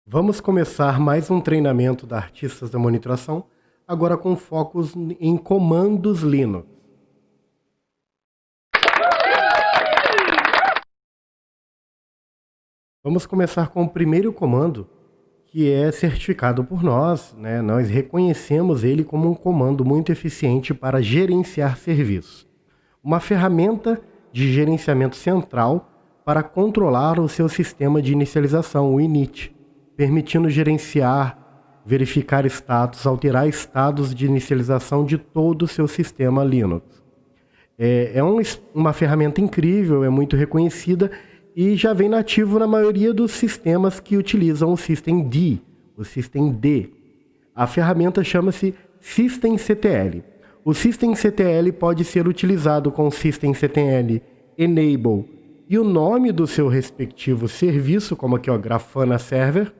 Vamos começar mais um treinamento da Artistas da Monitoração, agora com focos em comandos Linux. Vamos começar com o primeiro comando, que é certificado por nós, né? Nós reconhecemos ele como um comando muito eficiente para gerenciar serviços. Uma ferramenta de gerenciamento central para controlar o seu sistema de inicialização, o init, permitindo gerenciar, verificar status, alterar estados de inicialização de todo o seu sistema Linux. Uma ferramenta incrível, é muito reconhecida e já vem nativo na maioria dos sistemas que utilizam o systemd, o systemd. A ferramenta chama-se systemctl. O systemctl pode ser utilizado com o systemctl enable e o nome do seu respectivo serviço, como aqui, ó, Grafana Server,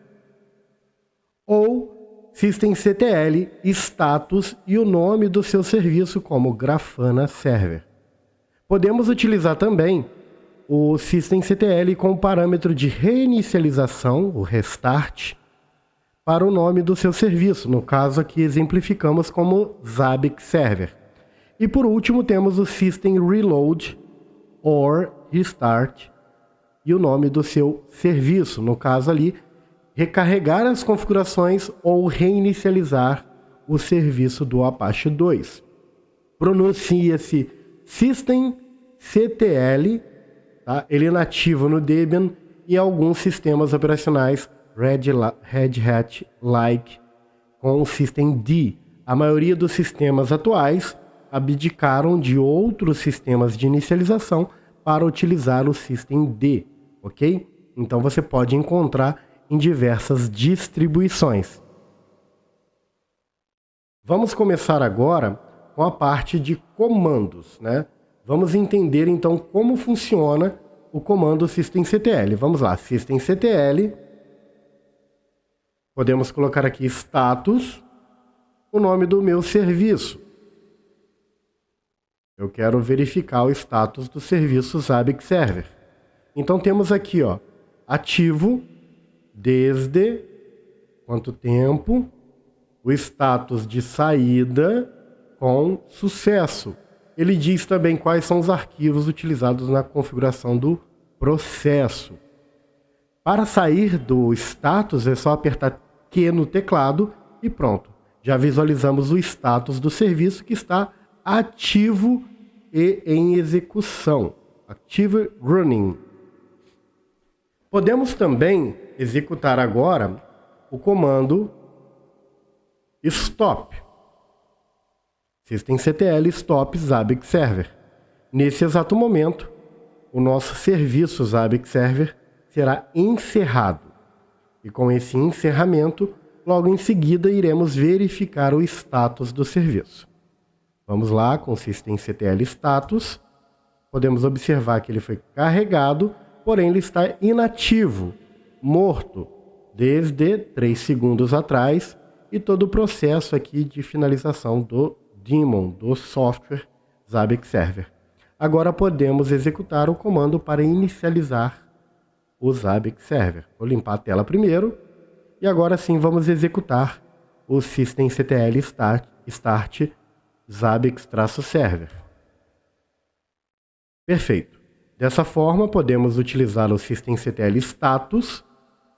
ou systemctl status e o nome do seu serviço, como Grafana Server. Podemos utilizar também o systemctl com o parâmetro de reinicialização, o restart, para o nome do seu serviço. No caso aqui exemplificamos como Zabbix Server. E por último temos o system reload or restart e o nome do seu serviço. No caso ali, recarregar as configurações ou reinicializar o serviço do Apache 2. Pronuncia-se systemctl, tá? Ele é nativo no Debian e alguns sistemas operacionais Red Hat-like com o systemd. A maioria dos sistemas atuais abdicaram de outros sistemas de inicialização para utilizar o systemd, ok? Então você pode encontrar em diversas distribuições. Vamos começar agora com a parte de comandos, né? Vamos entender então como funciona o comando systemctl. Vamos lá, systemctl. Podemos colocar aqui status, o nome do meu serviço. Eu quero verificar o status do serviço Zabbix Server. Então temos aqui, ó, ativo, desde quanto tempo, o status de saída com sucesso. Ele diz também quais são os arquivos utilizados na configuração do processo. Para sair do status é só apertar Q no teclado e pronto. Já visualizamos o status do serviço que está ativo e em execução. Active Running. Podemos também executar agora o comando stop. Systemctl stop Zabbix Server. Nesse exato momento, o nosso serviço Zabbix Server será encerrado. E com esse encerramento, logo em seguida iremos verificar o status do serviço. Vamos lá com o systemctl status. Podemos observar que ele foi carregado, porém ele está inativo, morto, desde 3 segundos atrás, e todo o processo aqui de finalização do daemon, do software Zabbix Server. Agora podemos executar o comando para inicializar o Zabbix Server. Vou limpar a tela primeiro, e agora sim vamos executar o systemctl start Zabbix-server. Perfeito. Dessa forma, podemos utilizar o systemctl status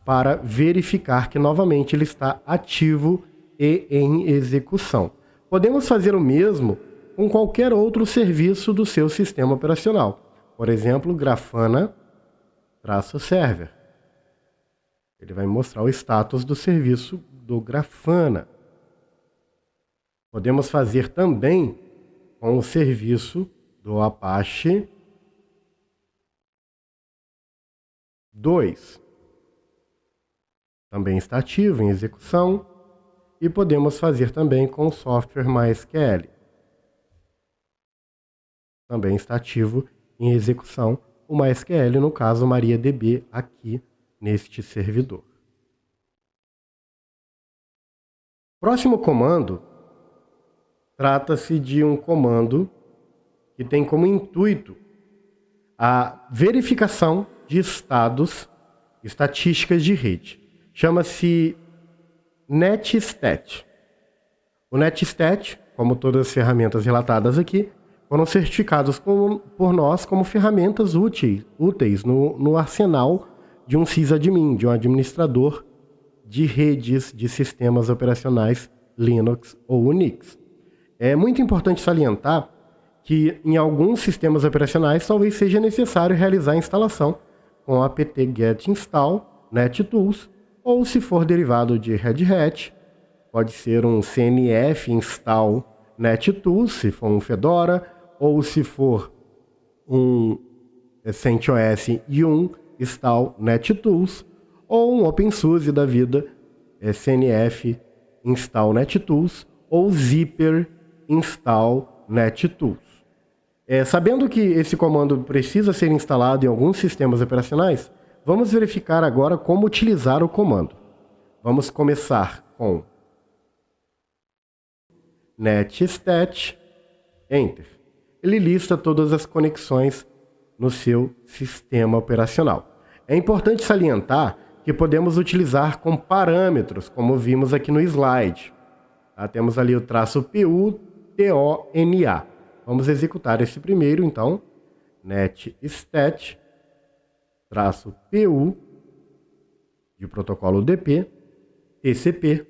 para verificar que novamente ele está ativo e em execução. Podemos fazer o mesmo com qualquer outro serviço do seu sistema operacional. Por exemplo, Grafana-server. Ele vai mostrar o status do serviço do Grafana. Podemos fazer também com o serviço do Apache 2. Também está ativo em execução. E podemos fazer também com o software MySQL. Também está ativo em execução o MySQL, no caso MariaDB, aqui neste servidor. Próximo comando trata-se de um comando que tem como intuito a verificação de estatísticas de rede. chama-se NetStat. O NetStat, como todas as ferramentas relatadas aqui, foram certificados por nós como ferramentas úteis no arsenal de um sysadmin, de um administrador de redes de sistemas operacionais Linux ou Unix. É muito importante salientar que em alguns sistemas operacionais talvez seja necessário realizar a instalação com apt-get install nettools, ou se for derivado de Red Hat, pode ser um cnf install nettools, se for um Fedora, ou se for um CentOS Yum install nettools, ou um OpenSUSE da vida, cnf install nettools, ou zypper install nettools. Sabendo que esse comando precisa ser instalado em alguns sistemas operacionais, vamos verificar agora como utilizar o comando. Vamos começar com netstat, enter. Ele lista todas as conexões no seu sistema operacional. É importante salientar que podemos utilizar com parâmetros, como vimos aqui no slide. Temos ali o traço PUTONA. Vamos executar esse primeiro, então. netstat, traço PU, de protocolo DP, TCP,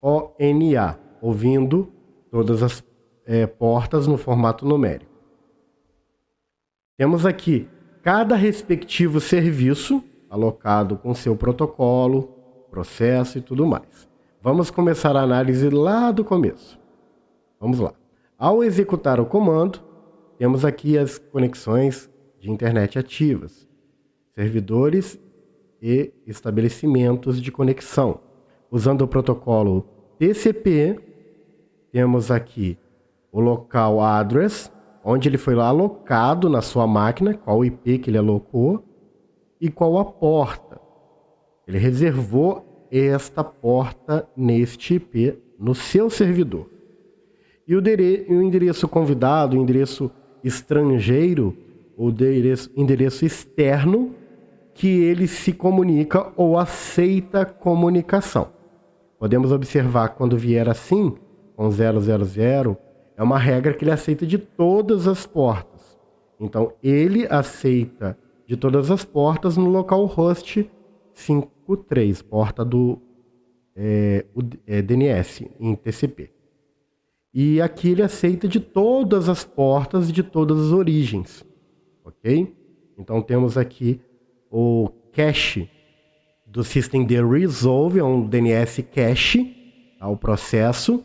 ONA, ouvindo todas as portas no formato numérico. Temos aqui cada respectivo serviço alocado com seu protocolo, processo e tudo mais. Vamos começar a análise lá do começo. Vamos lá. Ao executar o comando, temos aqui as conexões de internet ativas, servidores e estabelecimentos de conexão. Usando o protocolo TCP, temos aqui o local address, onde ele foi lá alocado na sua máquina, qual IP que ele alocou e qual a porta. Ele reservou esta porta neste IP no seu servidor. E o endereço convidado, o endereço estrangeiro, o endereço externo, que ele se comunica ou aceita comunicação. Podemos observar quando vier assim, com 000, é uma regra que ele aceita de todas as portas. Então, ele aceita de todas as portas no localhost 53, porta do DNS em TCP. E aqui ele aceita de todas as portas e de todas as origens, ok? Então temos aqui o cache do Systemd Resolve, é um DNS cache, o processo,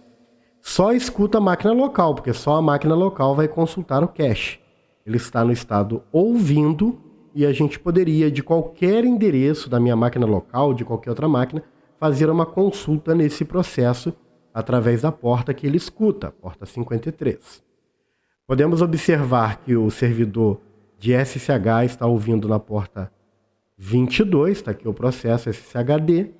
só escuta a máquina local, porque só a máquina local vai consultar o cache. Ele está no estado ouvindo e a gente poderia, de qualquer endereço da minha máquina local, de qualquer outra máquina, fazer uma consulta nesse processo através da porta que ele escuta, porta 53. Podemos observar que o servidor de SSH está ouvindo na porta 22, está aqui o processo SSHD,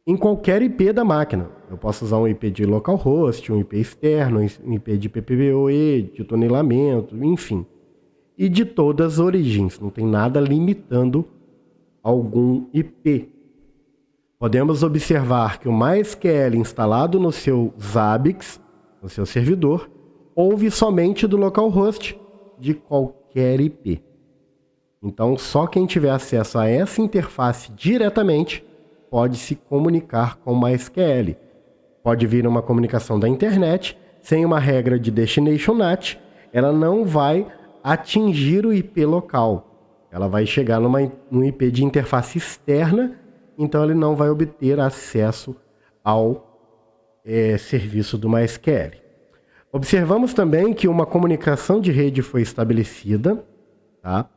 em qualquer IP da máquina. Eu posso usar um IP de localhost, um IP externo, um IP de PPPoE, de tunelamento, enfim. E de todas as origens, não tem nada limitando algum IP. Podemos observar que o MySQL instalado no seu Zabbix, no seu servidor, ouve somente do localhost de qualquer IP. Então, só quem tiver acesso a essa interface diretamente pode se comunicar com o MySQL. Pode vir uma comunicação da internet, sem uma regra de Destination NAT, ela não vai atingir o IP local. Ela vai chegar num IP de interface externa, então ele não vai obter acesso ao serviço do MySQL. Observamos também que uma comunicação de rede foi estabelecida, tá?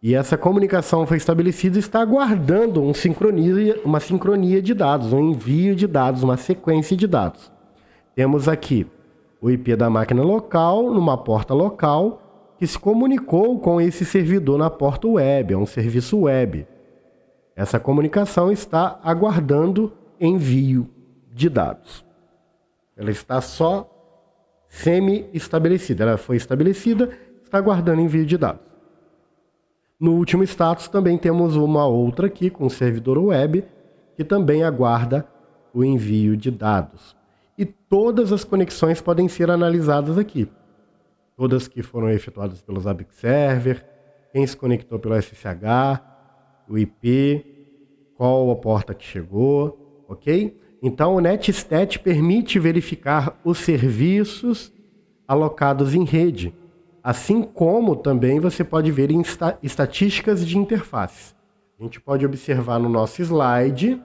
E essa comunicação foi estabelecida e está aguardando uma sincronia de dados, um envio de dados, uma sequência de dados. Temos aqui o IP da máquina local, numa porta local, que se comunicou com esse servidor na porta web, é um serviço web. Essa comunicação está aguardando envio de dados. Ela está só semi-estabelecida. Ela foi estabelecida, está aguardando envio de dados. No último status também temos uma outra aqui com o servidor web, que também aguarda o envio de dados. E todas as conexões podem ser analisadas aqui. Todas que foram efetuadas pelo Zabbix Server, quem se conectou pelo SSH, o IP, qual a porta que chegou, ok? Então o NetStat permite verificar os serviços alocados em rede, assim como também você pode ver em estatísticas de interface. A gente pode observar no nosso slide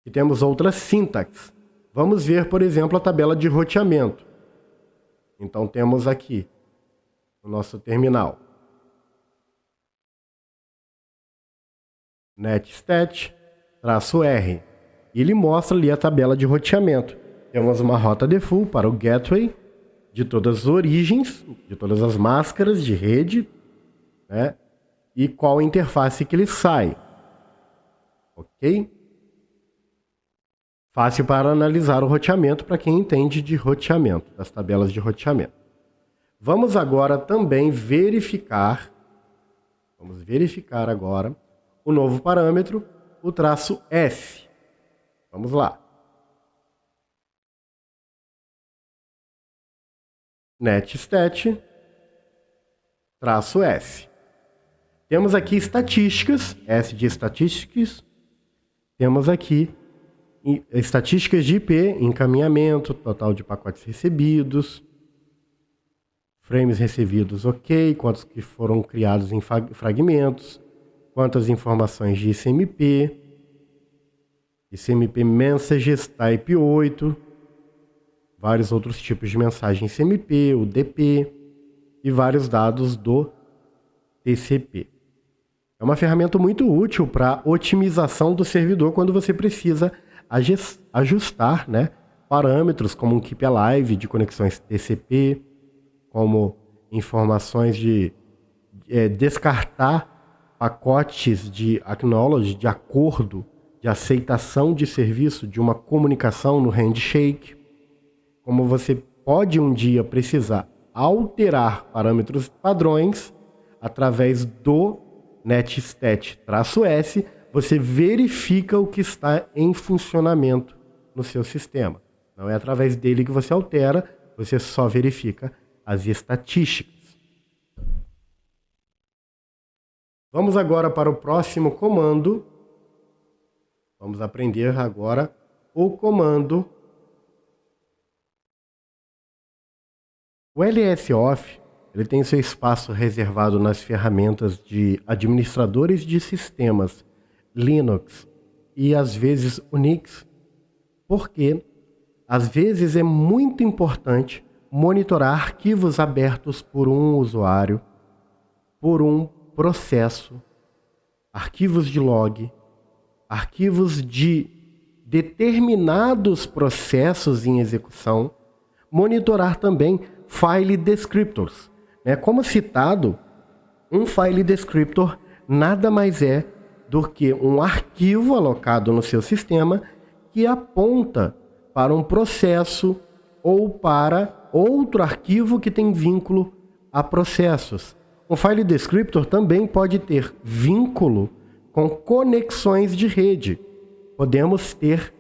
que temos outras sintaxes. Vamos ver, por exemplo, a tabela de roteamento. Então temos aqui o nosso terminal netstat-r. Ele mostra ali a tabela de roteamento. Temos uma rota default para o gateway de todas as origens, de todas as máscaras de rede, né? E qual interface que ele sai. Ok? Fácil para analisar o roteamento para quem entende de roteamento, das tabelas de roteamento. Vamos agora também verificar, agora o novo parâmetro, o traço S. Vamos lá. netstat traço S. Temos aqui estatísticas, S de estatísticas. Temos aqui estatísticas de IP, encaminhamento, total de pacotes recebidos, frames recebidos, ok, quantos que foram criados em fragmentos, quantas informações de ICMP, ICMP Messages Type 8, vários outros tipos de mensagem ICMP, o DP e vários dados do TCP. É uma ferramenta muito útil para otimização do servidor quando você precisa ajustar, né, parâmetros como um Keep Alive de conexões TCP, como informações de descartar pacotes de acknowledge, de acordo, de aceitação de serviço, de uma comunicação no handshake. Como você pode um dia precisar alterar parâmetros padrões através do netstat-s, você verifica o que está em funcionamento no seu sistema. Não é através dele que você altera, você só verifica as estatísticas. Vamos agora para o próximo comando. Vamos aprender agora o comando. O LSOff, ele tem seu espaço reservado nas ferramentas de administradores de sistemas Linux e às vezes Unix, porque às vezes é muito importante monitorar arquivos abertos por um usuário, por um processo, arquivos de log, arquivos de determinados processos em execução, monitorar também file descriptors. Como citado, um file descriptor nada mais é do que um arquivo alocado no seu sistema que aponta para um processo ou para outro arquivo que tem vínculo a processos. Um file descriptor também pode ter vínculo com conexões de rede. Podemos ter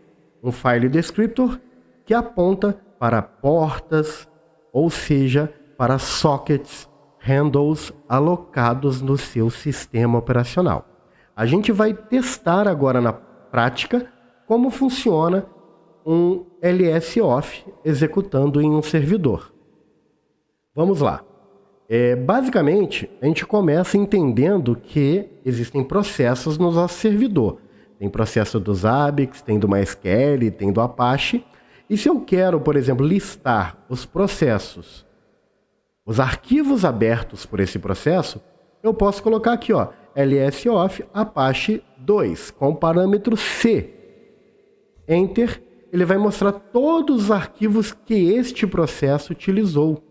um file descriptor que aponta para portas, ou seja, para sockets, handles alocados no seu sistema operacional. A gente vai testar agora na prática como funciona um LSOff executando em um servidor. Vamos lá. Basicamente, a gente começa entendendo que existem processos no nosso servidor. Tem processo do Zabbix, tem do MySQL, tem do Apache. E se eu quero, por exemplo, listar os processos, os arquivos abertos por esse processo, eu posso colocar aqui, ó, LSOff Apache 2, com o parâmetro C. Enter, ele vai mostrar todos os arquivos que este processo utilizou,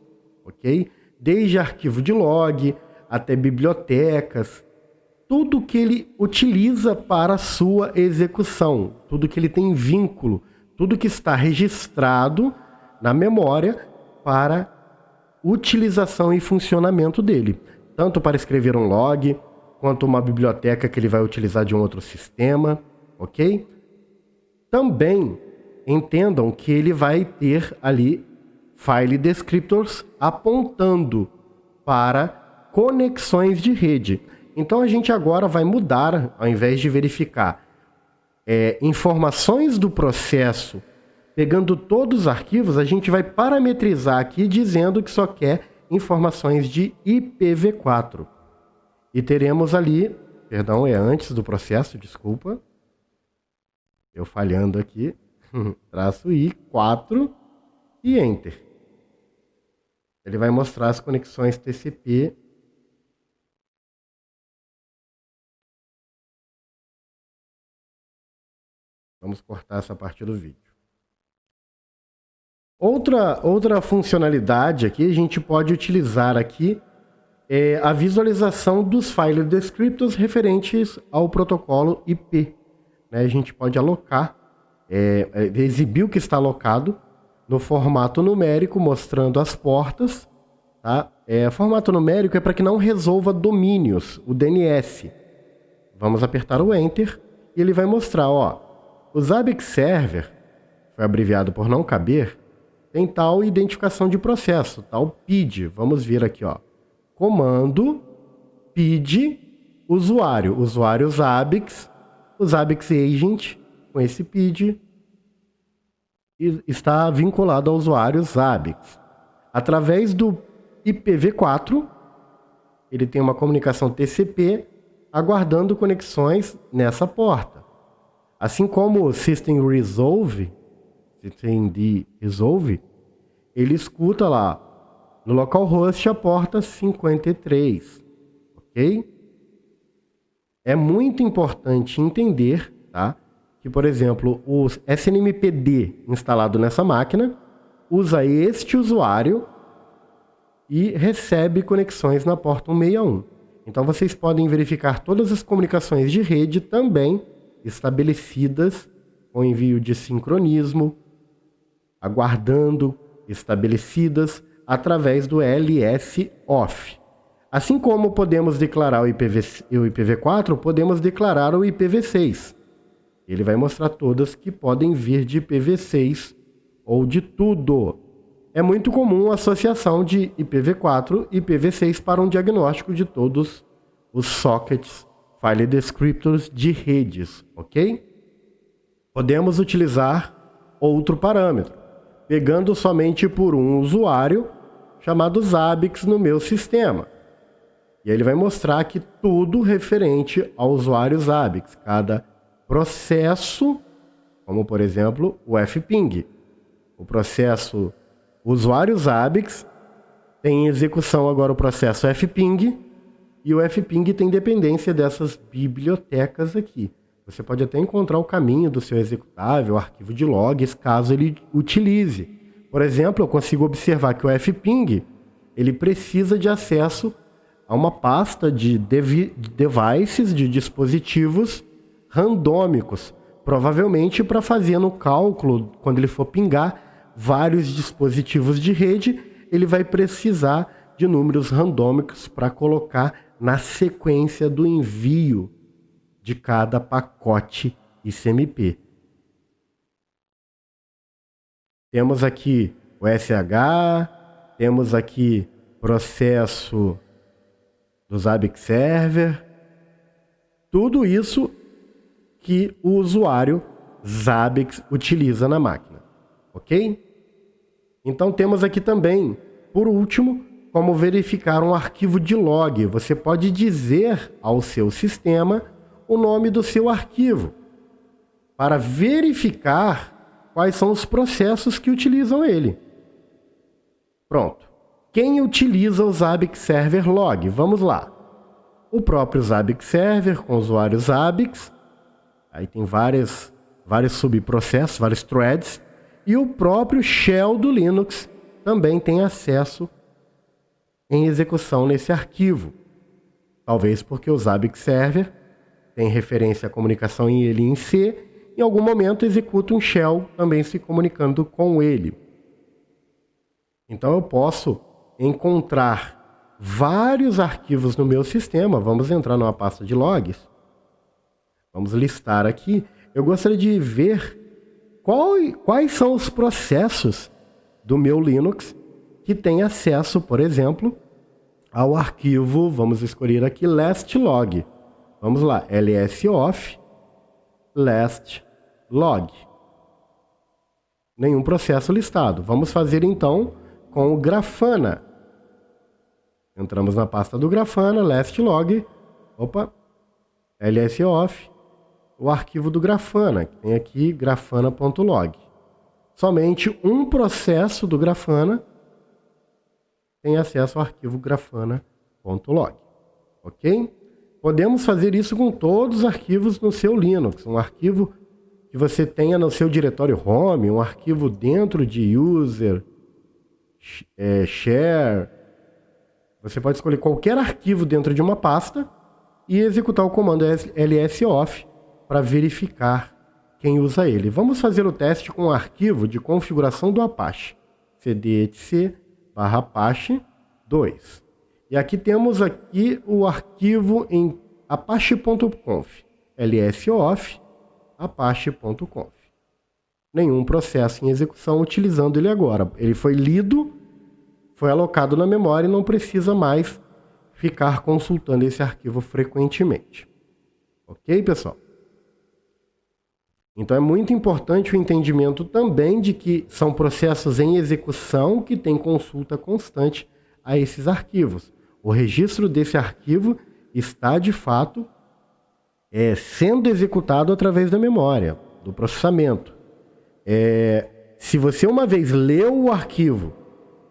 ok? Desde arquivo de log até bibliotecas, tudo que ele utiliza para a sua execução, tudo que ele tem vínculo, tudo que está registrado na memória para utilização e funcionamento dele. tanto para escrever um log, quanto uma biblioteca que ele vai utilizar de um outro sistema, ok? Também entendam que ele vai ter ali file descriptors apontando para conexões de rede. Então a gente agora vai mudar, ao invés de verificar informações do processo, pegando todos os arquivos, a gente vai parametrizar aqui dizendo que só quer informações de IPv4. E teremos ali, perdão, é antes do processo, desculpa, eu falhando aqui, traço I, 4 e Enter. Ele vai mostrar as conexões TCP. Vamos cortar essa parte do vídeo. Outra funcionalidade aqui, a gente pode utilizar aqui a visualização dos file descriptors referentes ao protocolo IP. Né? A gente pode alocar, exibir o que está alocado no formato numérico, mostrando as portas. Tá? Formato numérico é para que não resolva domínios, o DNS. Vamos apertar o Enter e ele vai mostrar, ó, o Zabbix Server, foi abreviado por não caber, tem tal identificação de processo, tal PID. Vamos vir aqui, ó, comando PID usuário, usuário Zabbix, o Zabbix Agent com esse PID está vinculado ao usuário Zabbix. Através do IPv4, ele tem uma comunicação TCP aguardando conexões nessa porta. Assim como o System Resolve, ele escuta lá no localhost a porta 53, ok? É muito importante entender, tá, que, por exemplo, o SNMPD instalado nessa máquina usa este usuário e recebe conexões na porta 161. Então vocês podem verificar todas as comunicações de rede também estabelecidas com envio de sincronismo, aguardando, estabelecidas através do LS-OFF. Assim como podemos declarar o IPv4, podemos declarar o IPv6. Ele vai mostrar todas que podem vir de IPv6 ou de tudo. É muito comum a associação de IPv4 e IPv6 para um diagnóstico de todos os sockets, file descriptors de redes, ok? Podemos utilizar outro parâmetro, pegando somente por um usuário chamado Zabbix no meu sistema. E aí ele vai mostrar que tudo referente ao usuário Zabbix, cada processo, como por exemplo o fping. O processo usuário Zabbix tem em execução agora o processo fping, e o fping tem dependência dessas bibliotecas aqui. Você pode até encontrar o caminho do seu executável, o arquivo de logs, caso ele utilize. Por exemplo, eu consigo observar que o fping ele precisa de acesso a uma pasta de devices, de dispositivos randômicos, provavelmente para fazer no cálculo, quando ele for pingar vários dispositivos de rede, ele vai precisar de números randômicos para colocar na sequência do envio de cada pacote ICMP. Temos aqui o SH, temos aqui processo do Zabbix Server, tudo isso que o usuário Zabbix utiliza na máquina, ok? Então temos aqui também, por último, como verificar um arquivo de log. Você pode dizer ao seu sistema o nome do seu arquivo para verificar quais são os processos que utilizam ele. Pronto. Quem utiliza o Zabbix Server Log? Vamos lá. O próprio Zabbix Server com o usuário Zabbix. Aí tem vários subprocessos, vários threads. E o próprio shell do Linux também tem acesso em execução nesse arquivo. Talvez porque o Zabbix Server tem referência à comunicação em ele em C. Em algum momento executa um shell também se comunicando com ele. Então eu posso encontrar vários arquivos no meu sistema. Vamos entrar numa pasta de logs. Vamos listar aqui. Eu gostaria de ver quais são os processos do meu Linux que tem acesso, por exemplo, ao arquivo, vamos escolher aqui, last log. Vamos lá, lsoff last log. Nenhum processo listado. Vamos fazer então com o Grafana. Entramos na pasta do Grafana, last log, lsoff, o arquivo do Grafana, que tem aqui grafana.log. Somente um processo do Grafana tem acesso ao arquivo grafana.log. Ok? Podemos fazer isso com todos os arquivos no seu Linux. Um arquivo que você tenha no seu diretório home, um arquivo dentro de user, share. Você pode escolher qualquer arquivo dentro de uma pasta e executar o comando lsoff para verificar quem usa ele. Vamos fazer o teste com o arquivo de configuração do Apache. cd etc /apache 2. E aqui temos o arquivo em apache.conf. lsoff apache.conf. Nenhum processo em execução utilizando ele agora. Ele foi lido, foi alocado na memória e não precisa mais ficar consultando esse arquivo frequentemente. Ok, pessoal? Então é muito importante o entendimento também de que são processos em execução que têm consulta constante a esses arquivos. O registro desse arquivo está, de fato, sendo executado através da memória, do processamento. Se você uma vez leu o arquivo,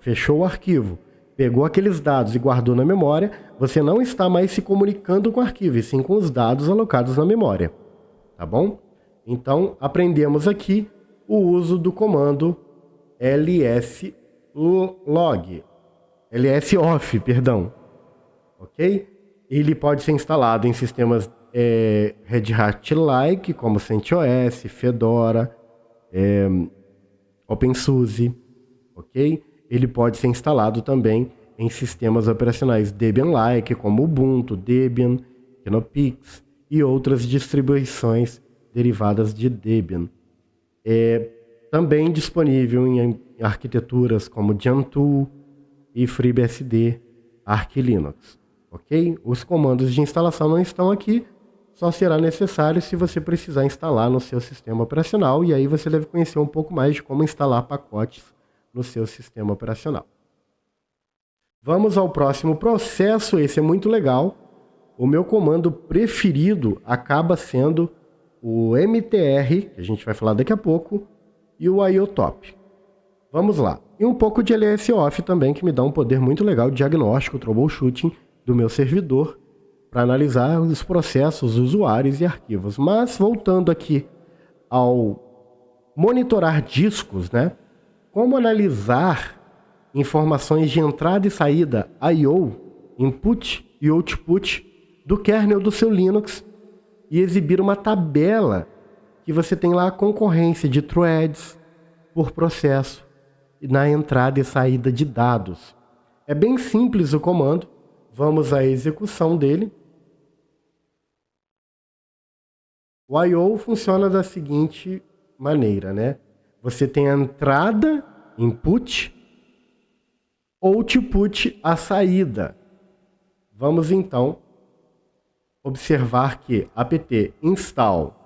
fechou o arquivo, pegou aqueles dados e guardou na memória, você não está mais se comunicando com o arquivo, e sim com os dados alocados na memória. Tá bom? Então, aprendemos aqui o uso do comando lsoff, perdão. Ok? Ele pode ser instalado em sistemas Red Hat-like, como CentOS, Fedora, OpenSUSE. Ok? Ele pode ser instalado também em sistemas operacionais Debian-like, como Ubuntu, Debian, Knopix e outras distribuições derivadas de Debian. Também disponível em arquiteturas como Gentoo e FreeBSD, Arch Linux. Ok? Os comandos de instalação não estão aqui, só será necessário se você precisar instalar no seu sistema operacional, e aí você deve conhecer um pouco mais de como instalar pacotes no seu sistema operacional. Vamos ao próximo processo, esse é muito legal. O meu comando preferido acaba sendo o mtr, que a gente vai falar daqui a pouco, e o iotop. Vamos lá. E um pouco de lsoff também, que me dá um poder muito legal de diagnóstico, troubleshooting do meu servidor, para analisar os processos, usuários e arquivos. Mas voltando aqui ao monitorar discos, né? Como analisar informações de entrada e saída I/O, input e output do kernel do seu Linux, e exibir uma tabela que você tem lá a concorrência de threads por processo na entrada e saída de dados. É bem simples o comando. Vamos à execução dele. O I/O funciona da seguinte maneira, né? Você tem a entrada, input, output, a saída. Vamos então observar que apt install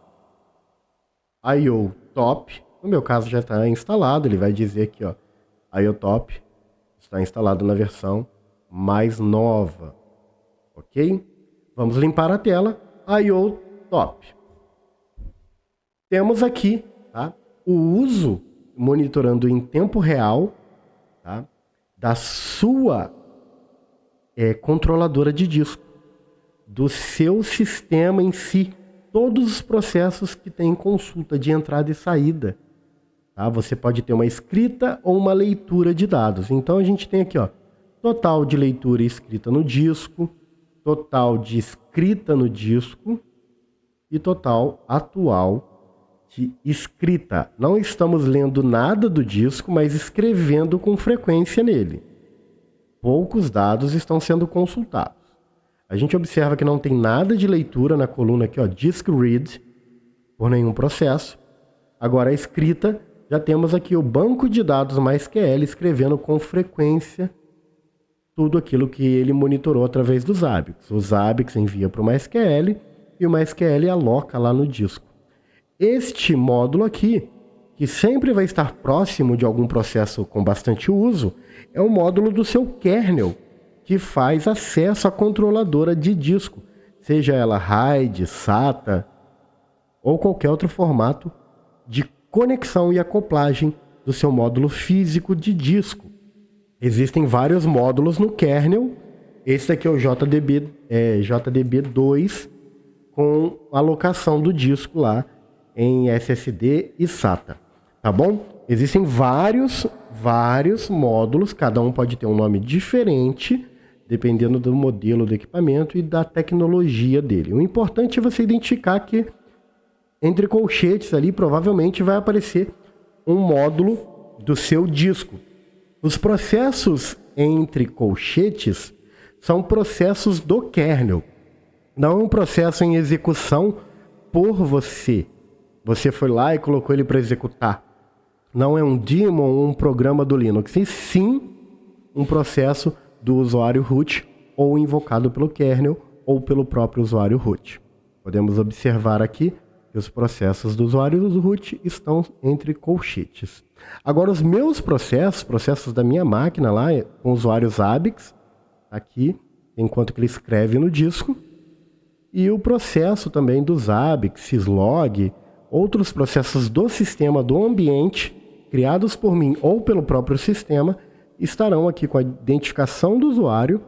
iotop, no meu caso já está instalado, ele vai dizer aqui, ó, iotop está instalado na versão mais nova, ok? Vamos limpar a tela, iotop. Temos aqui, tá, o uso monitorando em tempo real, tá, da sua controladora de disco, do seu sistema em si, todos os processos que tem consulta de entrada e saída. Tá? Você pode ter uma escrita ou uma leitura de dados. Então a gente tem aqui, ó, total de leitura e escrita no disco, total de escrita no disco e total atual de escrita. Não estamos lendo nada do disco, mas escrevendo com frequência nele. poucos dados estão sendo consultados. A gente observa que não tem nada de leitura na coluna aqui, ó, disk read, por nenhum processo. Agora a escrita, já temos aqui o banco de dados MySQL escrevendo com frequência tudo aquilo que ele monitorou através dos Zabbix. O Zabbix envia para o MySQL e o MySQL aloca lá no disco. Este módulo aqui, que sempre vai estar próximo de algum processo com bastante uso, é o módulo do seu kernel, que faz acesso à controladora de disco, seja ela RAID, SATA ou qualquer outro formato de conexão e acoplagem do seu módulo físico de disco. Existem vários módulos no kernel. Esse daqui é o JDB2 com alocação do disco lá em SSD e SATA, tá bom? Existem vários módulos, cada um pode ter um nome diferente, dependendo do modelo do equipamento e da tecnologia dele. O importante é você identificar que entre colchetes ali provavelmente vai aparecer um módulo do seu disco. Os processos entre colchetes são processos do kernel. Não é um processo em execução por você. Você foi lá e colocou ele para executar. Não é um daemon ou um programa do Linux, e sim um processo do usuário root ou invocado pelo kernel ou pelo próprio usuário root. Podemos observar aqui que os processos do usuário root estão entre colchetes. Agora, os meus processos da minha máquina lá, com o usuário Zabbix, aqui, enquanto que ele escreve no disco, e o processo também do Zabbix, syslog, outros processos do sistema, do ambiente, criados por mim ou pelo próprio sistema, estarão aqui com a identificação do usuário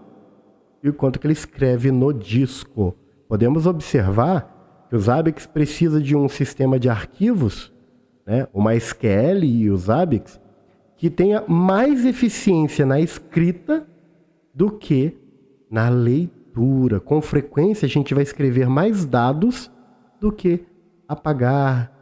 e o quanto que ele escreve no disco. Podemos observar que o Zabbix precisa de um sistema de arquivos, né, o MySQL e o Zabbix, que tenha mais eficiência na escrita do que na leitura. Com frequência, a gente vai escrever mais dados do que apagar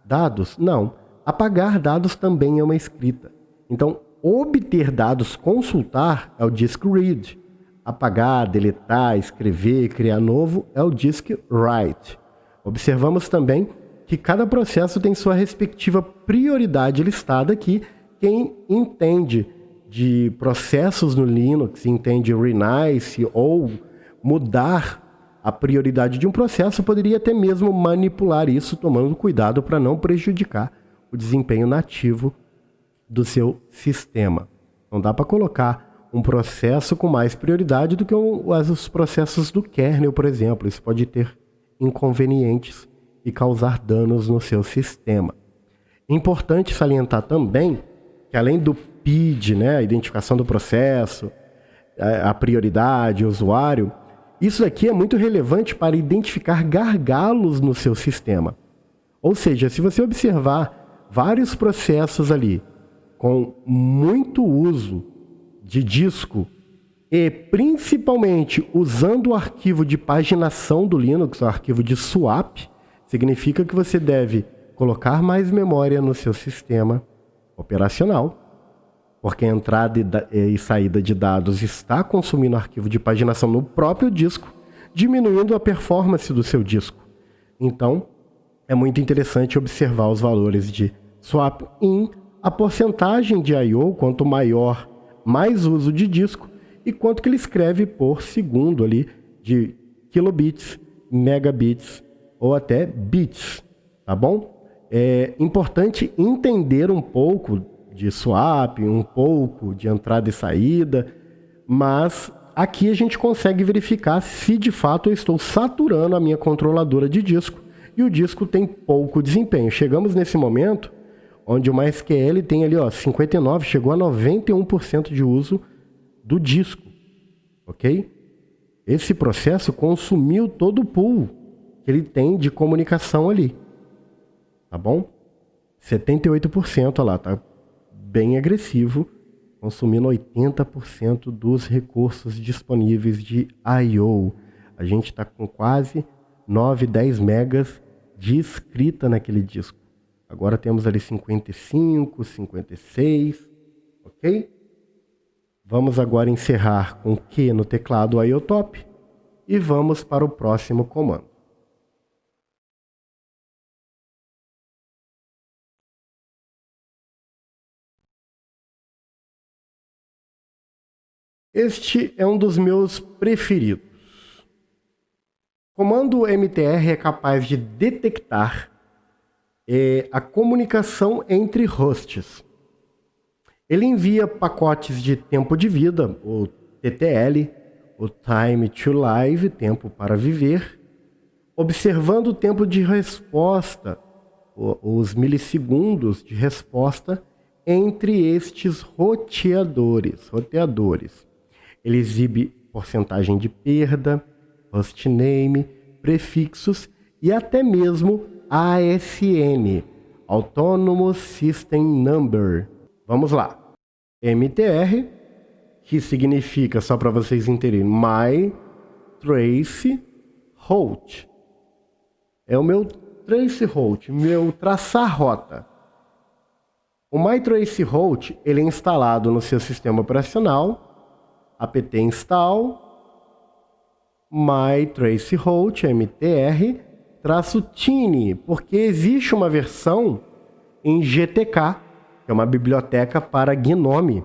dados. Não, apagar dados também é uma escrita. Então, obter dados, consultar, é o disk read. Apagar, deletar, escrever, criar novo, é o disk write. Observamos também que cada processo tem sua respectiva prioridade listada aqui. Quem entende de processos no Linux, entende renice ou mudar a prioridade de um processo, poderia até mesmo manipular isso, tomando cuidado para não prejudicar o desempenho nativo do seu sistema. Não dá para colocar um processo com mais prioridade do que os processos do kernel, por exemplo. Isso pode ter inconvenientes e causar danos no seu sistema. Importante salientar também que, além do PID, né, a identificação do processo, a prioridade, o usuário, isso aqui é muito relevante para identificar gargalos no seu sistema. Ou seja, se você observar vários processos ali com muito uso de disco e principalmente usando o arquivo de paginação do Linux, o arquivo de swap, significa que você deve colocar mais memória no seu sistema operacional, porque a entrada e saída de dados está consumindo arquivo de paginação no próprio disco, diminuindo a performance do seu disco. Então, é muito interessante observar os valores de swap in, a porcentagem de I/O, quanto maior, mais uso de disco, e quanto que ele escreve por segundo ali de kilobits, megabits ou até bits, tá bom? É importante entender um pouco de swap, um pouco de entrada e saída, mas aqui a gente consegue verificar se de fato eu estou saturando a minha controladora de disco e o disco tem pouco desempenho. Chegamos nesse momento onde o MySQL tem ali, ó, 59%, chegou a 91% de uso do disco, ok? Esse processo consumiu todo o pool que ele tem de comunicação ali, tá bom? 78%, olha lá, tá bem agressivo, consumindo 80% dos recursos disponíveis de I/O. A gente está com quase 9, 10 megas de escrita naquele disco. Agora temos ali 55, 56, ok? Vamos agora encerrar com Q no teclado IOTOP e vamos para o próximo comando. Este é um dos meus preferidos. O comando mtr é capaz de detectar a comunicação entre hosts. Ele envia pacotes de tempo de vida, o TTL, o Time to Live, tempo para viver, observando o tempo de resposta, os milissegundos de resposta entre estes roteadores. Ele exibe porcentagem de perda, hostname, prefixos e até mesmo ASN, Autonomous System Number. Vamos lá. MTR, que significa, só para vocês entenderem, My Trace Route. É o meu Trace Route, meu traçar rota. O My Trace Route, ele é instalado no seu sistema operacional, apt install My Trace Route, MTR, -tiny, porque existe uma versão em GTK, que é uma biblioteca para GNOME.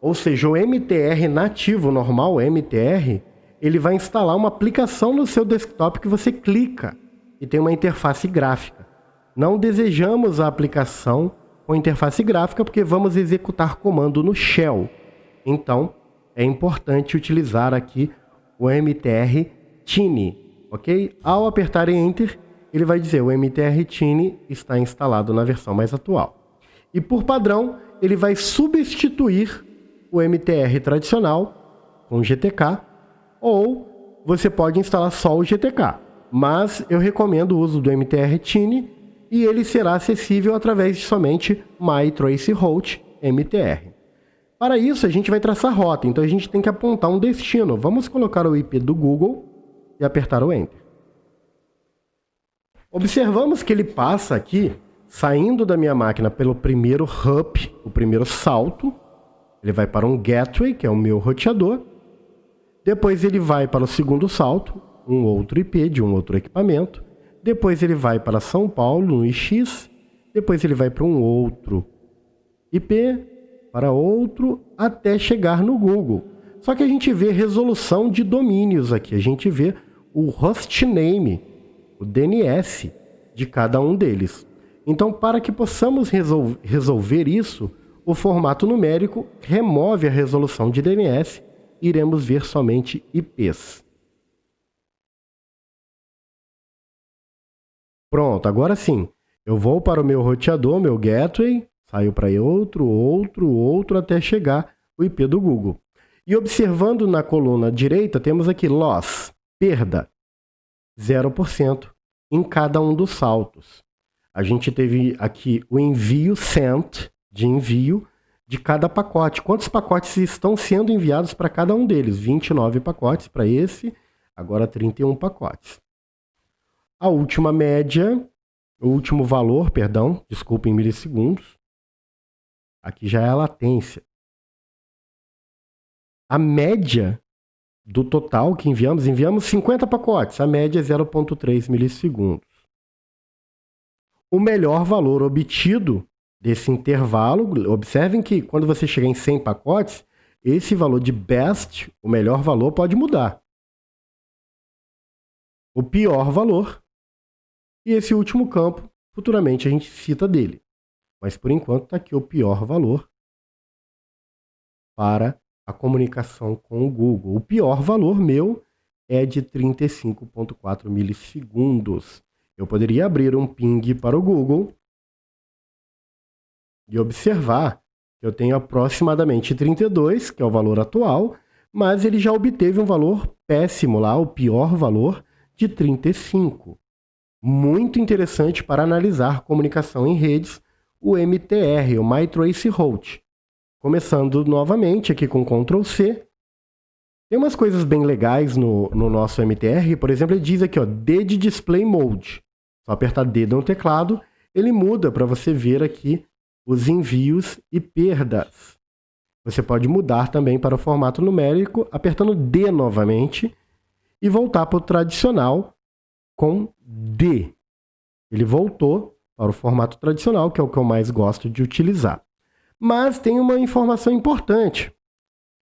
Ou seja, o MTR nativo, normal, MTR, ele vai instalar uma aplicação no seu desktop que você clica e tem uma interface gráfica. Não desejamos a aplicação com interface gráfica porque vamos executar comando no shell. Então, é importante utilizar aqui o MTR-tiny, ok? Ao apertar Enter, ele vai dizer o MTR-tiny está instalado na versão mais atual. E por padrão, ele vai substituir o MTR tradicional com GTK, ou você pode instalar só o GTK. Mas eu recomendo o uso do MTR-tiny e ele será acessível através de somente My Trace Route MTR. Para isso, a gente vai traçar rota, então a gente tem que apontar um destino. Vamos colocar o IP do Google e apertar o Enter. Observamos que ele passa aqui, saindo da minha máquina pelo primeiro hop, o primeiro salto. Ele vai para um gateway, que é o meu roteador. Depois ele vai para o segundo salto, um outro IP de um outro equipamento. Depois ele vai para São Paulo, no IX. Depois ele vai para um outro IP, para outro, até chegar no Google. Só que a gente vê resolução de domínios aqui. A gente vê o hostname, o DNS de cada um deles. Então, para que possamos resolver isso, o formato numérico remove a resolução de DNS e iremos ver somente IPs. Pronto, agora sim. Eu vou para o meu roteador, meu gateway, saio para outro, até chegar o IP do Google. E observando na coluna direita, temos aqui loss, perda, 0% em cada um dos saltos. A gente teve aqui o envio sent, de envio, de cada pacote. Quantos pacotes estão sendo enviados para cada um deles? 29 pacotes para esse, agora 31 pacotes. A última média, o último valor, perdão, desculpa, em milissegundos. Aqui já é a latência. A média do total que enviamos 50 pacotes. A média é 0,3 milissegundos. O melhor valor obtido desse intervalo, observem que quando você chegar em 100 pacotes, esse valor de best, o melhor valor, pode mudar. O pior valor, e esse último campo, futuramente a gente cita dele. Mas por enquanto está aqui o pior valor para a comunicação com o Google. O pior valor meu é de 35,4 milissegundos. Eu poderia abrir um ping para o Google e observar que eu tenho aproximadamente 32, que é o valor atual, mas ele já obteve um valor péssimo lá, o pior valor, de 35. Muito interessante para analisar comunicação em redes, o MTR, o My Trace Route. Começando novamente aqui com Ctrl+C. Tem umas coisas bem legais no nosso MTR, por exemplo, ele diz aqui, ó, DD Display Mode. Só apertar D no teclado, ele muda para você ver aqui os envios e perdas. Você pode mudar também para o formato numérico, apertando D novamente e voltar para o tradicional com D. Ele voltou para o formato tradicional, que é o que eu mais gosto de utilizar. Mas tem uma informação importante.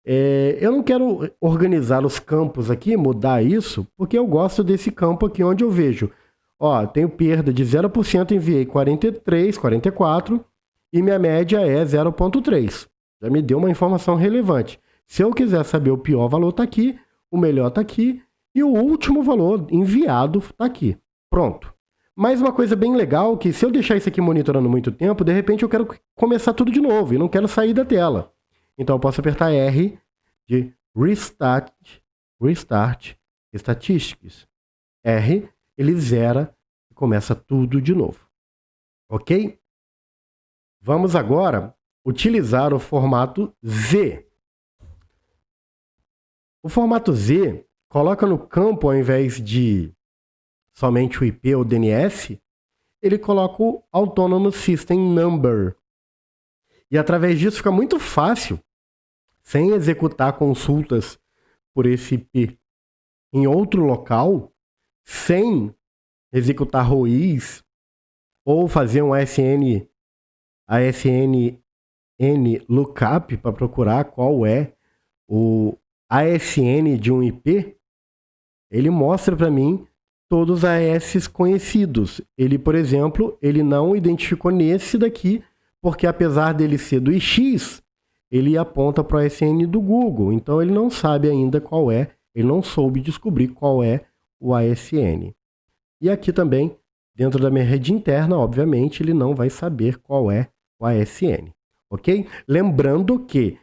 Eu não quero organizar os campos aqui, mudar isso, porque eu gosto desse campo aqui onde eu vejo. Ó, tenho perda de 0%, enviei 43, 44 e minha média é 0,3. Já me deu uma informação relevante. Se eu quiser saber o pior valor está aqui, o melhor está aqui e o último valor enviado está aqui. Pronto. Mais uma coisa bem legal, que se eu deixar isso aqui monitorando muito tempo, de repente eu quero começar tudo de novo e não quero sair da tela. Então eu posso apertar R de Restart Statistics. R, ele zera e começa tudo de novo. Ok? Vamos agora utilizar o formato Z. O formato Z coloca no campo, ao invés de somente o IP ou DNS, ele coloca o Autonomous System Number. E através disso fica muito fácil, sem executar consultas por esse IP em outro local, sem executar ROIs ou fazer um ASNN lookup para procurar qual é o ASN de um IP, ele mostra para mim todos os AS conhecidos. Ele, por exemplo, ele não identificou nesse daqui, porque apesar dele ser do IX, ele aponta para o ASN do Google. Então ele não sabe ainda qual é, ele não soube descobrir qual é o ASN. E aqui também, dentro da minha rede interna, obviamente, ele não vai saber qual é o ASN. Ok? Lembrando que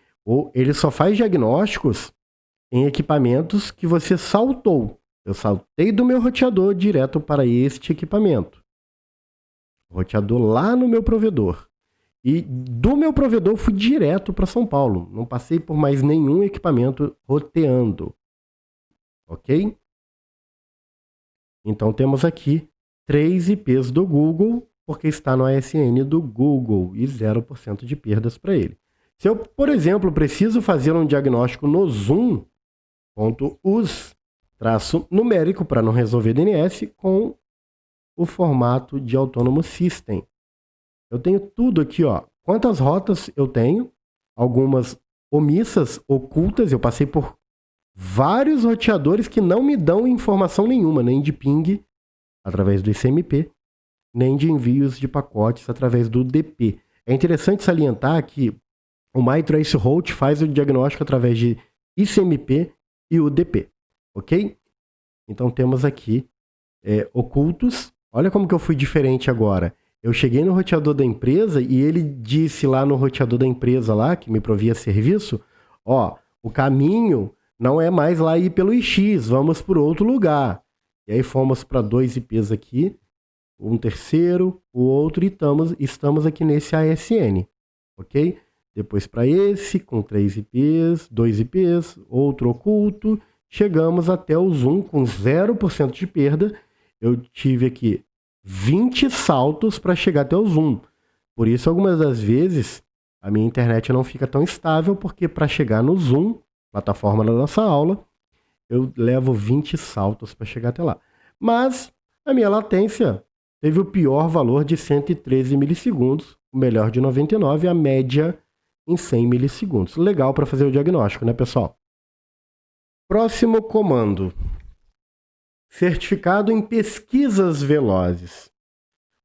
ele só faz diagnósticos em equipamentos que você saltou. Eu saltei do meu roteador direto para este equipamento. Roteador lá no meu provedor. E do meu provedor fui direto para São Paulo. Não passei por mais nenhum equipamento roteando. Ok? Então temos aqui 3 IPs do Google, porque está no ASN do Google e 0% de perdas para ele. Se eu, por exemplo, preciso fazer um diagnóstico no Zoom.us -numérico para não resolver DNS com o formato de Autonomous System. Eu tenho tudo aqui, ó. Quantas rotas eu tenho? Algumas omissas, ocultas. Eu passei por vários roteadores que não me dão informação nenhuma, nem de ping através do ICMP, nem de envios de pacotes através do DP. É interessante salientar que o MyTraceRoute faz o diagnóstico através de ICMP e UDP. Ok? Então temos aqui ocultos. Olha como que eu fui diferente agora. Eu cheguei no roteador da empresa e ele disse lá no roteador da empresa lá, que me provia serviço, ó, o caminho não é mais lá ir pelo IX, vamos por outro lugar. E aí fomos para 2 IPs aqui, um terceiro, o outro, e estamos aqui nesse ASN, ok? Depois para esse, com 3 IPs, 2 IPs, outro oculto. Chegamos até o Zoom com 0% de perda. Eu tive aqui 20 saltos para chegar até o Zoom. Por isso, algumas das vezes, a minha internet não fica tão estável, porque para chegar no Zoom, plataforma da nossa aula, eu levo 20 saltos para chegar até lá. Mas a minha latência teve o pior valor de 113 milissegundos, o melhor de 99 e a média em 100 milissegundos. Legal para fazer o diagnóstico, né, pessoal? Próximo comando. Certificado em pesquisas velozes.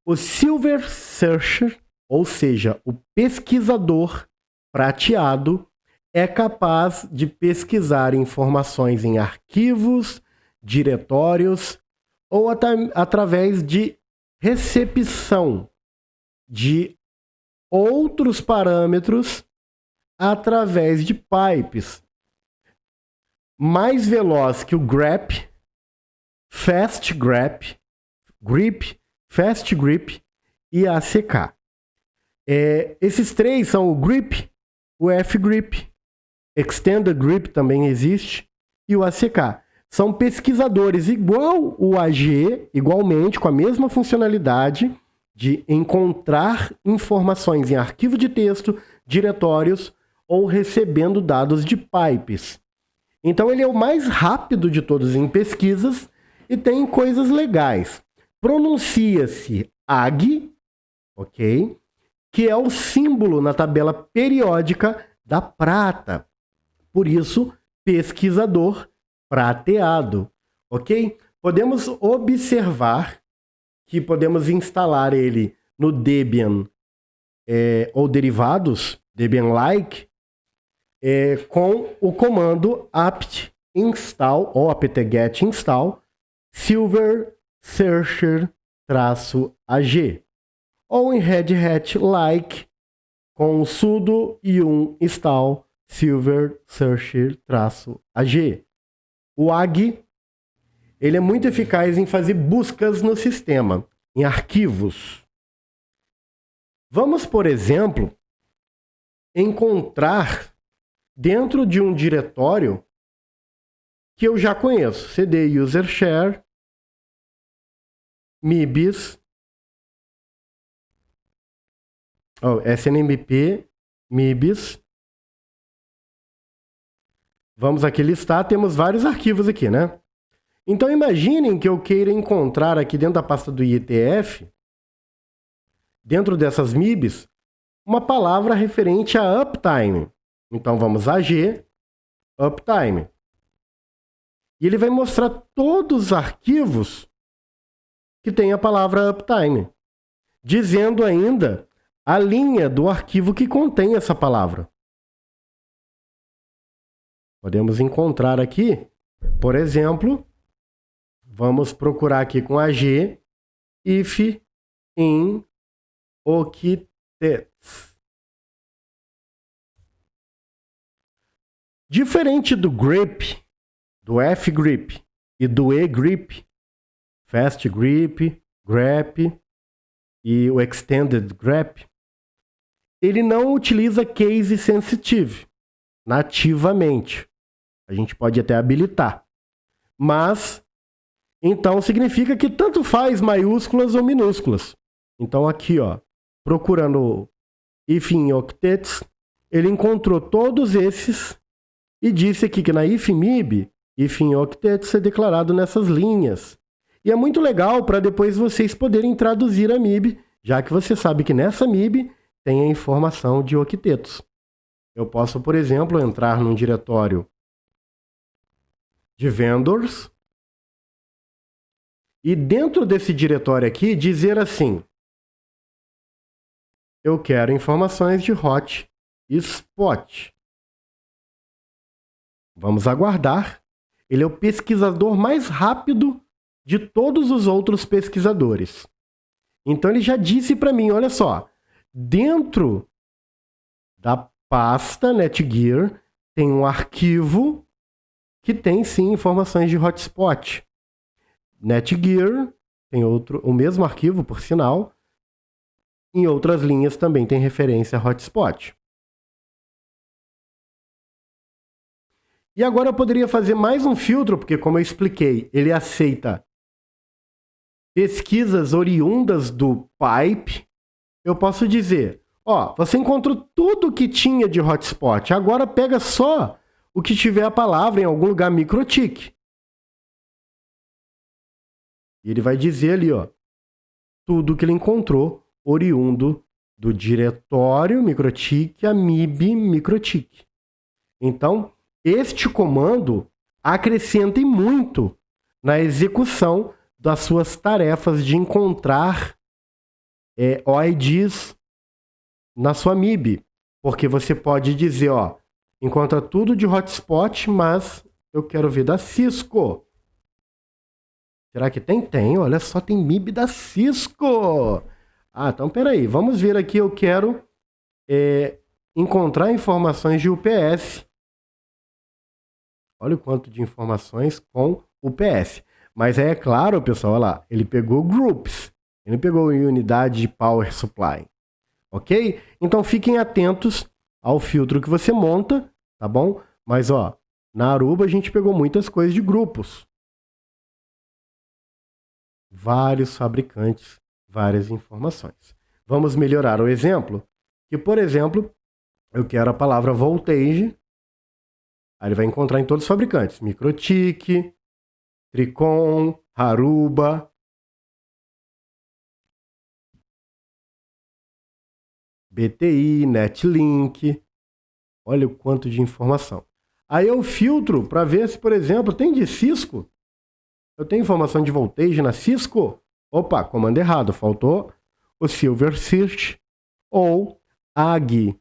O Silver Searcher, ou seja, o pesquisador prateado, é capaz de pesquisar informações em arquivos, diretórios ou através de recepção de outros parâmetros através de pipes. Mais veloz que o grep, fast grep, grip, fast grip e ACK. Esses três são o grip, o F-grip, extended grip também existe, e o ACK. São pesquisadores igual o AG, igualmente com a mesma funcionalidade de encontrar informações em arquivo de texto, diretórios ou recebendo dados de pipes. Então ele é o mais rápido de todos em pesquisas e tem coisas legais. Pronuncia-se AG, ok? Que é o símbolo na tabela periódica da prata. Por isso, pesquisador prateado, ok? Podemos observar que podemos instalar ele no Debian ou derivados, Debian-like, com o comando apt install ou apt-get install silver searcher-ag, ou em Red Hat like com sudo yum install silver searcher-ag. O AG ele é muito eficaz em fazer buscas no sistema, em arquivos. Vamos, por exemplo, encontrar dentro de um diretório que eu já conheço, cd user share, mibs, snmp, mibs. Vamos aqui listar, temos vários arquivos aqui, né? Então imaginem que eu queira encontrar aqui dentro da pasta do IETF, dentro dessas mibs, uma palavra referente a uptime. Então vamos a G, uptime. E ele vai mostrar todos os arquivos que tem a palavra uptime, dizendo ainda a linha do arquivo que contém essa palavra. Podemos encontrar aqui, por exemplo, vamos procurar aqui com a G, if in octets. Diferente do grep, do fgrep e do egrep, fast grep, grep e o extended grep, ele não utiliza case sensitive nativamente. A gente pode até habilitar. Mas, então, significa que tanto faz maiúsculas ou minúsculas. Então, aqui, ó, procurando if in octets, ele encontrou todos esses e disse aqui que na ifmib, if in octets é declarado nessas linhas. E é muito legal para depois vocês poderem traduzir a MIB, já que você sabe que nessa MIB tem a informação de octetos. Eu posso, por exemplo, entrar num diretório de vendors e dentro desse diretório aqui dizer assim: eu quero informações de hotspot. Vamos aguardar. Ele é o pesquisador mais rápido de todos os outros pesquisadores. Então ele já disse para mim, olha só, dentro da pasta Netgear tem um arquivo que tem sim informações de hotspot. Netgear tem o mesmo arquivo, por sinal. Em outras linhas também tem referência a hotspot. E agora eu poderia fazer mais um filtro, porque como eu expliquei, ele aceita pesquisas oriundas do pipe. Eu posso dizer, ó, você encontrou tudo que tinha de hotspot, agora pega só o que tiver a palavra em algum lugar microtik. E ele vai dizer ali, ó, tudo que ele encontrou oriundo do diretório microtik a mib microtik. Então, este comando acrescenta muito na execução das suas tarefas de encontrar OIDs na sua MIB. Porque você pode dizer, ó, encontra tudo de hotspot, mas eu quero ver da Cisco. Será que tem? Tem, olha só, tem MIB da Cisco. Ah, então peraí, vamos ver aqui, eu quero encontrar informações de UPS. Olha o quanto de informações com UPS. Mas é claro, pessoal, olha lá, ele pegou groups, ele pegou unidade de power supply, ok? Então fiquem atentos ao filtro que você monta, tá bom? Mas ó, na Aruba a gente pegou muitas coisas de grupos. Vários fabricantes, várias informações. Vamos melhorar o exemplo? Que, por exemplo, eu quero a palavra voltage. Aí ele vai encontrar em todos os fabricantes. Microtik, Tricon, Aruba, BTI, Netlink. Olha o quanto de informação. Aí eu filtro para ver se, por exemplo, tem de Cisco. Eu tenho informação de voltage na Cisco? Opa, comando errado. Faltou o Silver Search ou AG.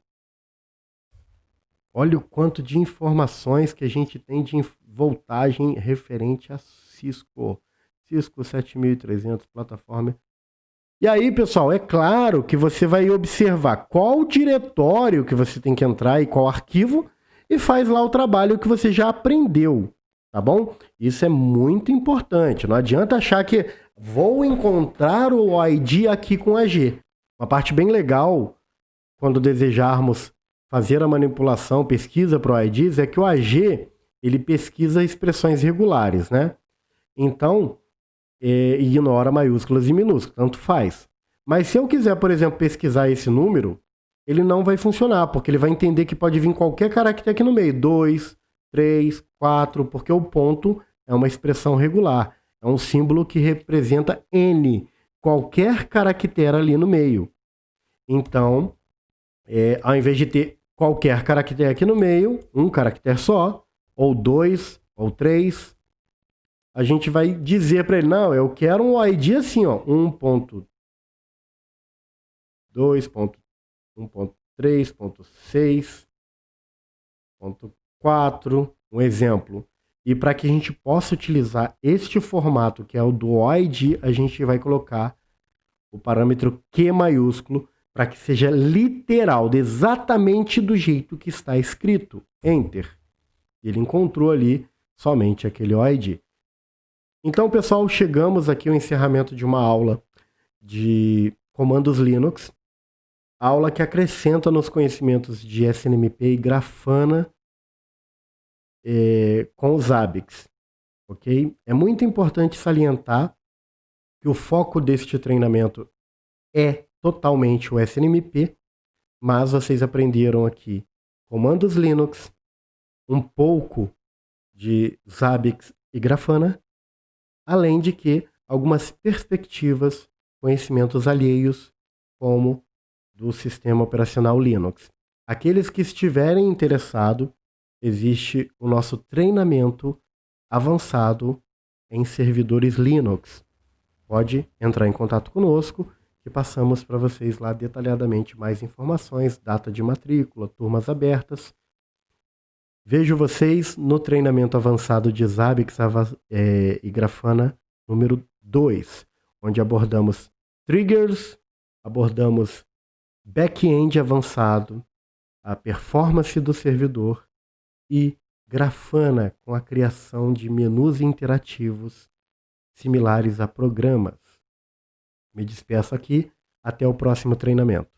Olha o quanto de informações que a gente tem de voltagem referente a Cisco. Cisco 7300, plataforma. E aí, pessoal, é claro que você vai observar qual diretório que você tem que entrar e qual arquivo e faz lá o trabalho que você já aprendeu, tá bom? Isso é muito importante. Não adianta achar que vou encontrar o ID aqui com AG. Uma parte bem legal, quando desejarmos fazer a manipulação, pesquisa para o IDs, é que o AG, ele pesquisa expressões regulares, né? Então, ignora maiúsculas e minúsculas, tanto faz. Mas se eu quiser, por exemplo, pesquisar esse número, ele não vai funcionar, porque ele vai entender que pode vir qualquer caractere aqui no meio, 2, 3, 4, porque o ponto é uma expressão regular, é um símbolo que representa N, qualquer caractere ali no meio. Então, ao invés de ter qualquer caractere aqui no meio, um caractere só, ou 2, ou 3, a gente vai dizer para ele, não, eu quero um ID assim, ó, 1.2.1.3.6.4, um exemplo. E para que a gente possa utilizar este formato, que é o do ID, a gente vai colocar o parâmetro Q maiúsculo para que seja literal, exatamente do jeito que está escrito. Enter. Ele encontrou ali somente aquele OID. Então, pessoal, chegamos aqui ao encerramento de uma aula de comandos Linux. Aula que acrescenta nos conhecimentos de SNMP e Grafana com os Zabbix. Ok? É muito importante salientar que o foco deste treinamento é totalmente o SNMP, mas vocês aprenderam aqui comandos Linux, um pouco de Zabbix e Grafana, além de que algumas perspectivas, conhecimentos alheios, como do sistema operacional Linux. Aqueles que estiverem interessados, existe o nosso treinamento avançado em servidores Linux. Pode entrar em contato conosco, que passamos para vocês lá detalhadamente mais informações, data de matrícula, turmas abertas. Vejo vocês no treinamento avançado de Zabbix e Grafana número 2, onde abordamos triggers, abordamos back-end avançado, a performance do servidor e Grafana com a criação de menus interativos similares a programas. Me despeço aqui, até o próximo treinamento.